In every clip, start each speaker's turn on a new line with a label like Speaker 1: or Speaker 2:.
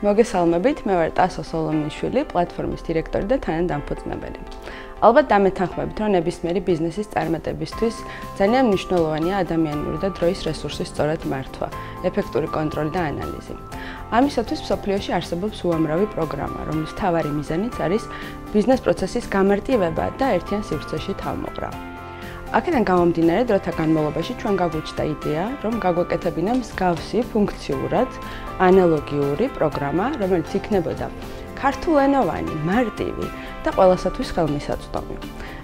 Speaker 1: მოგესალმებით, მე ვარ ტასო სოლომიშვილი, პლატფორმის დირექტორი და თანადამფუძნებელი. ალბათ დამეთანხმებით, რომ ნებისმიერი ბიზნესის წარმატებისთვის ძალიან მნიშვნელოვანია ადამიანური და დროის რესურსის სწორად მართვა, ეფექტური კონტროლი და ანალიზი. ამისათვის მსოფლიოში არსებობს უამრავი პროგრამა, რომლის მთავარი მიზანიც არის ბიზნეს პროცესის გამარტივება და ერთიან სივრცეში თავმოყრა. აქედან გამომდინარე, დროთა განმავლობაში ჩვენ გაგვიჩნდა იდეა, რომ გაგვეკეთებინა მსგავსი ფუნქციურად ანალოგიური პროგრამა, რომელიც იქნებოდა ქართულენოვანი, მარტივი და ყველასათვის ხელმისაწვდომი.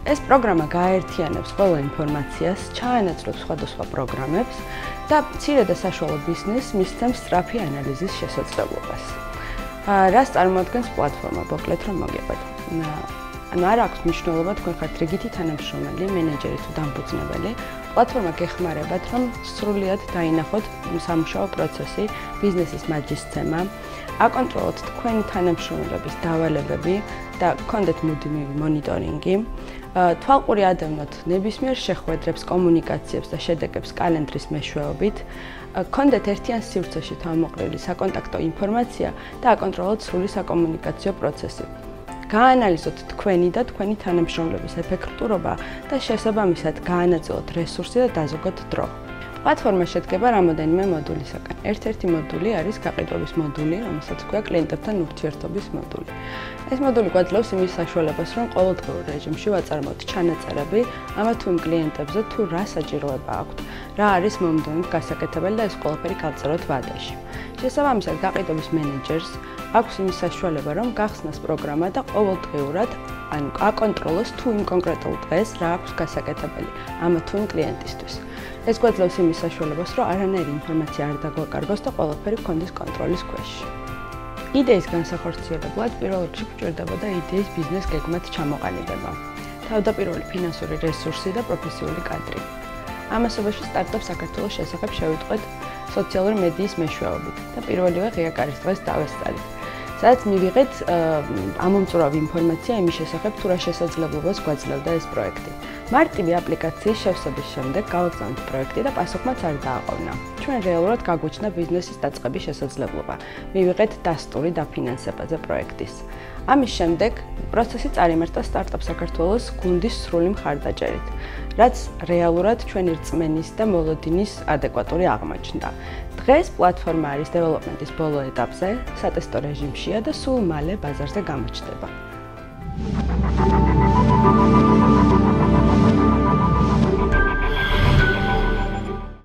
Speaker 1: ეს პროგრამა გააერთიანებს ყველა ინფორმაციას, ჩაანაცვლებს სხვადასხვა პროგრამებს და მცირე და საშუალო ბიზნესს მისცემს სწრაფი ანალიზის შესაძლებლობას. რას წარმოადგენს პლატფორმა, მოკლედ რომ მოგებად. ანუ არ აქვს მნიშვნელობა თქვენ ხართ რიგითი თანამშრომელი, მენეჯერი თუ დამფუძნებელი. პლატფორმა გეხმარებათ, რომ სრულად დაინახოთ სამუშაო პროცესი, ბიზნესის მაჯისცემა, აკონტროლოთ თქვენი თანამშრომლების დავალებები და გქონდეთ მუდმივი მონიტორინგი, თვალყური ადევნოთ ნებისმიერ შეხვედრებს, კომუნიკაციებს და შედეგებს კალენდრის მეშვეობით, გქონდეთ ერთიან სივრცეში თავმოყრილი საკონტაქტო ინფორმაცია და აკონტროლოთ სრული საკომუნიკაციო პროცესი. გაანალიზოთ თქვენი და თქვენი თანამშრომლების ეფექტურობა და შესაბამისად გაანაწილოთ რესურსი და დაზოგოთ დრო. პლატფორმა შედგება რამოდენიმე მოდულისაგან. ერთ-ერთი მოდული არის გაყიდვების მოდული, რომელსაც ქვია კლიენტებთან ურთიერთობის მოდული. ეს მოდული გვაძლევს იმის საშუალებას, რომ ყოველდღიურ რეჟიმში ვაწარმოოთ ჩანაწერები ამა თუ იმ კლიენტებზე, თუ რა საჭიროება აქვთ, რა არის მომდევნო გასაკეთებელი და ეს ყველაფერი გავწეროთ ვადაში. შესაბამისად, გაყიდვების მენეჯერს აქვს იმის საშუალება, რომ გახსნას პროგრამა და ყოველდღიურად აკონტროლოს თუ იმ კონკრეტულ დღეს რა აქვს გასაკეთებელი ამა თუ იმ კლიენტისთვის. ეს გვაძლევს იმის საშუალებას, რომ არანაირი ინფორმაცია არ დაგვაკარგოს და ყველაფერი გქონდეს კონტროლის ქვეშ. იდეის განსახორციელებლად პირველ რიგში გვჭირდებოდა იდეის ბიზნეს გეგმად ჩამოყალიბება, თავდაპირველი ფინანსური რესურსი და პროფესიული კადრი. ამასობაში სტარტაპ საქართველოს შესახებ შევიტყვეთ სოციალური მედიის მეშვეობით და პირველივე ღია კარის დღეს დავესწარით, სადაც მივიღეთ ამომწურავი ინფორმაცია იმის შესახებ, თუ რა შესაძლებლობას გვაძლევდა ეს პროექტი. მარტივი აპლიკაციის შევსების შემდეგ გავაგზავნეთ პროექტი და პასუხმაც არ დააყოვნა. ჩვენ რეალურად გაგვიჩნდა ბიზნესის დაწყების შესაძლებლობა. მივიღეთ დასტური დაფინანსებაზე პროექტის. ამის შემდეგ პროცესი წარიმართა სტარტაპ საქართველოს გუნდის სრული მხარდაჭერით, რაც რეალურად ჩვენი რწმენის და მოლოდინის ადეკვატური აღმოჩნდა. დღეს პლატფორმა არის დეველოპმენტის ბოლო ეტაპზე, სატესტო რეჟიმშია და სულ მალე ბაზარზე გამოჩნდება.